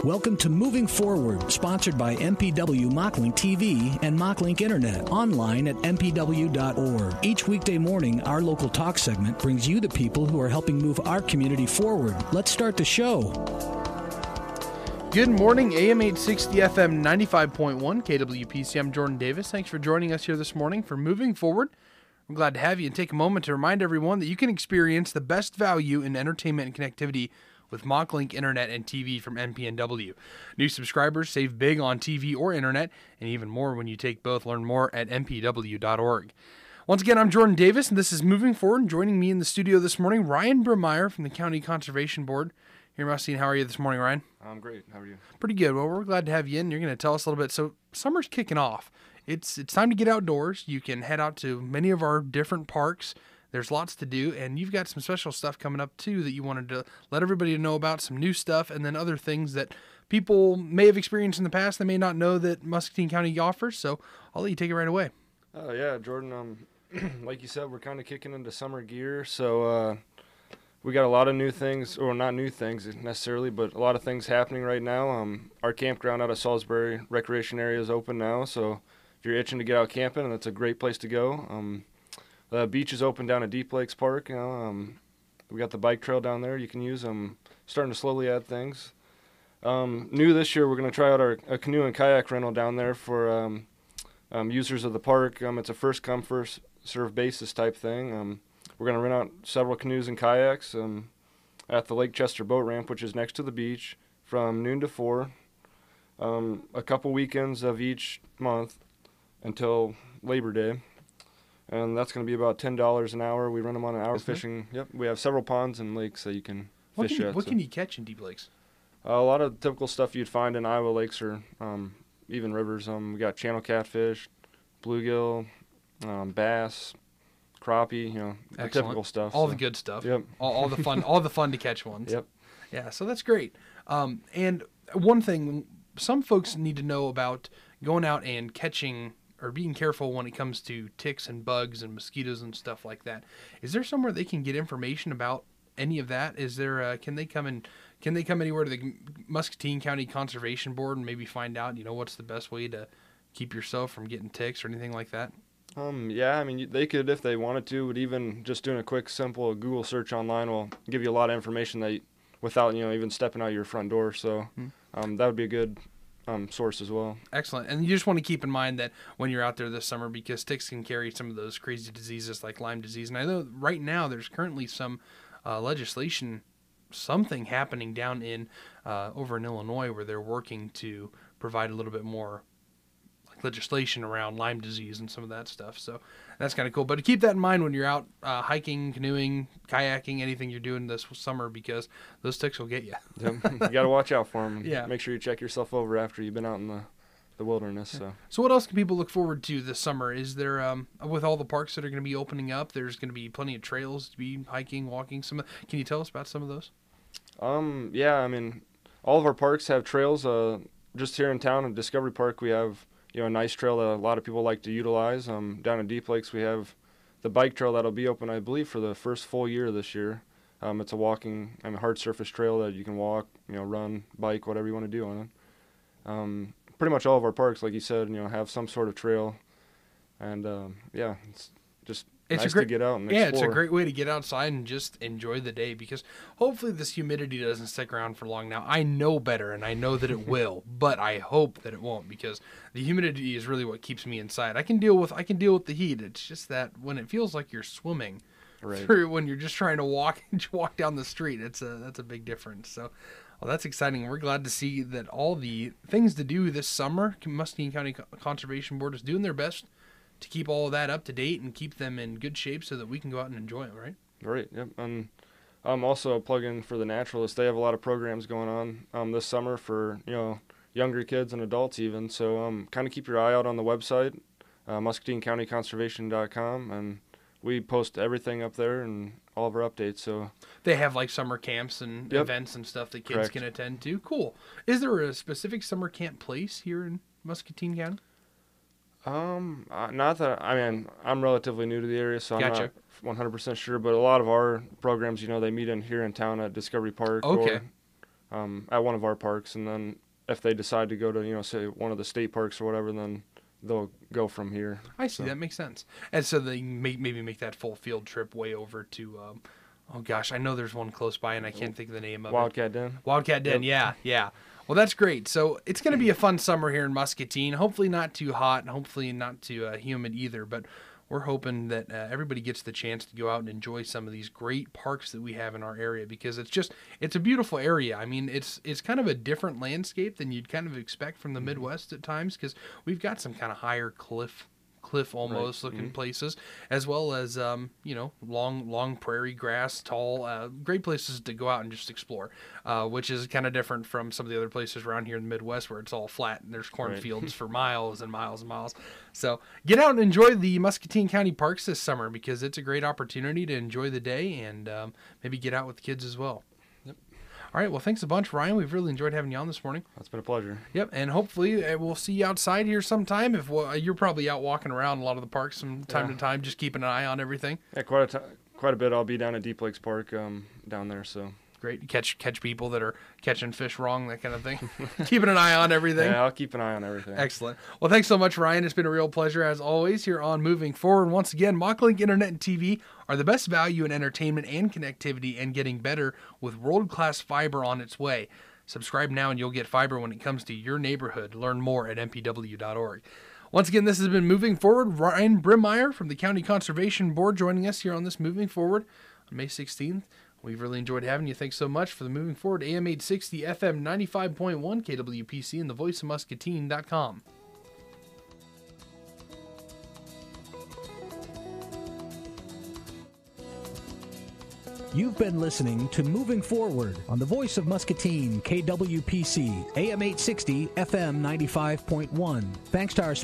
Welcome to Moving Forward, sponsored by MPW Mocklink TV and Mocklink Internet, online at mpw.org. Each weekday morning, our local talk segment brings you the people who are helping move our community forward. Let's start the show. Good morning, AM 860 FM 95.1 KWPC. I'm Jordan Davis. Thanks for joining us here this morning for Moving Forward. I'm glad to have you and take a moment to remind everyone that you can experience the best value in entertainment and connectivity with Mocklink Internet and TV from MPNW. New subscribers save big on TV or internet, and even more when you take both. Learn more at mpw.org. Once again, I'm Jordan Davis, and this is Moving Forward. And joining me in the studio this morning, Ryan Brimeyer from the County Conservation Board. Here, Muscatine, how are you this morning, Ryan? I'm great. How are you? Pretty good. Well, we're glad to have you in. You're going to tell us a little bit. So, summer's kicking off. It's time to get outdoors. You can head out to many of our different parks. There's lots to do, and you've got some special stuff coming up, too, that you wanted to let everybody know about, some new stuff, and then other things that people may have experienced in the past. They may not know that Muscatine County offers, so I'll let you take it right away. Yeah, Jordan, like you said, we're kind of kicking into summer gear, so we got a lot of new things, or not new things necessarily, but a lot of things happening right now. Our campground out of Salisbury Recreation Area is open now, so if you're itching to get out camping, that's a great place to go. The beach is open down at Deep Lakes Park. We got the bike trail down there you can use. Starting to slowly add things. New this year, we're going to try out a canoe and kayak rental down there for users of the park. It's a first-come, first-served basis type thing. We're going to rent out several canoes and kayaks at the Lake Chester boat ramp, which is next to the beach, from noon to 4. A couple weekends of each month until Labor Day. And that's going to be about $10 an hour. We run them on an hour fishing. Yep, we have several ponds and lakes that you can fish at. What can you catch in Deep Lakes? A lot of typical stuff you'd find in Iowa lakes or even rivers. We got channel catfish, bluegill, bass, crappie. The typical stuff. All the good stuff. Yep. All the fun. All the fun to catch ones. Yep. Yeah. So that's great. And one thing some folks need to know about going out and catching, or being careful when it comes to ticks and bugs and mosquitoes and stuff like that. Is there somewhere they can get information about any of that? Is there can they come anywhere to the Muscatine County Conservation Board and maybe find out, what's the best way to keep yourself from getting ticks or anything like that? Yeah, I mean, they could, if they wanted to, but even just doing a quick, simple Google search online will give you a lot of information that without, even stepping out your front door. So that would be a good source as well. Excellent. And you just want to keep in mind that when you're out there this summer, because ticks can carry some of those crazy diseases like Lyme disease. And I know right now there's currently some legislation, something happening down in over in Illinois where they're working to provide a little bit more legislation around Lyme disease and some of that stuff. So that's kind of cool. But keep that in mind when you're out hiking, canoeing, kayaking, anything you're doing this summer, because those ticks will get you. You got to watch out for them. Yeah. Make sure you check yourself over after you've been out in the wilderness. So what else can people look forward to this summer? Is there, with all the parks that are going to be opening up, there's going to be plenty of trails to be hiking, walking. Can you tell us about some of those? Yeah, I mean, all of our parks have trails. Just here in town at Discovery Park, we have a nice trail that a lot of people like to utilize. Down in Deep Lakes, we have the bike trail that'll be open, I believe, for the first full year this year. It's a walking, hard surface trail that you can walk, run, bike, whatever you want to do on it. Pretty much all of our parks, like you said, have some sort of trail. And, it's just nice to get out and explore. Yeah, it's a great way to get outside and just enjoy the day, because hopefully this humidity doesn't stick around for long. Now, I know better, and I know that it will, but I hope that it won't, because the humidity is really what keeps me inside. I can deal with the heat. It's just that when it feels like you're swimming, through when you're just trying to walk down the street, that's a big difference. So, well, that's exciting. We're glad to see that all the things to do this summer, Muscatine County Conservation Board is doing their best to keep all of that up to date and keep them in good shape so that we can go out and enjoy it, right? Right, yep. And also a plug-in for the naturalists. They have a lot of programs going on this summer for, younger kids and adults even. So kind of keep your eye out on the website, muscatinecountyconservation.com, and we post everything up there and all of our updates. So they have like summer camps and events and stuff that kids can attend to. Cool. Is there a specific summer camp place here in Muscatine County? Not that, I'm relatively new to the area, so Gotcha. I'm not 100% sure, but a lot of our programs, they meet in here in town at Discovery Park. Okay. at one of our parks, and then if they decide to go to, say one of the state parks or whatever, then they'll go from here. I see. That makes sense. And so they maybe make that full field trip way over to, oh gosh, I know there's one close by and I can't think of the name of Wildcat Den. Wildcat Den, Yep. yeah. Well, that's great. So it's going to be a fun summer here in Muscatine. Hopefully not too hot and hopefully not too humid either, but we're hoping that everybody gets the chance to go out and enjoy some of these great parks that we have in our area, because it's a beautiful area. I mean, it's kind of a different landscape than you'd kind of expect from the Midwest at times, because we've got some kind of higher cliff almost looking places, as well as long prairie grass, tall, great places to go out and just explore, which is kind of different from some of the other places around here in the Midwest where it's all flat and there's cornfields for miles and miles and miles. So get out and enjoy the Muscatine County parks this summer, because it's a great opportunity to enjoy the day and maybe get out with the kids as well. All right, well, thanks a bunch, Ryan. We've really enjoyed having you on this morning. It's been a pleasure. Yep, and hopefully we'll see you outside here sometime. If you're probably out walking around a lot of the parks from time to time, just keeping an eye on everything. Yeah, quite a bit. I'll be down at Deep Lakes Park down there, so. Great. Catch people that are catching fish wrong, that kind of thing. Keeping an eye on everything. Yeah, I'll keep an eye on everything. Excellent. Well, thanks so much, Ryan. It's been a real pleasure, as always, here on Moving Forward. Once again, Mocklink Internet and TV are the best value in entertainment and connectivity, and getting better with world-class fiber on its way. Subscribe now and you'll get fiber when it comes to your neighborhood. Learn more at mpw.org. Once again, this has been Moving Forward. Ryan Brimeyer from the County Conservation Board joining us here on this Moving Forward on May 16th. We've really enjoyed having you. Thanks so much for the Moving Forward. AM 860, FM 95.1, KWPC, and the voice of Muscatine.com. You've been listening to Moving Forward on the voice of Muscatine, KWPC, AM 860, FM 95.1. Thanks to our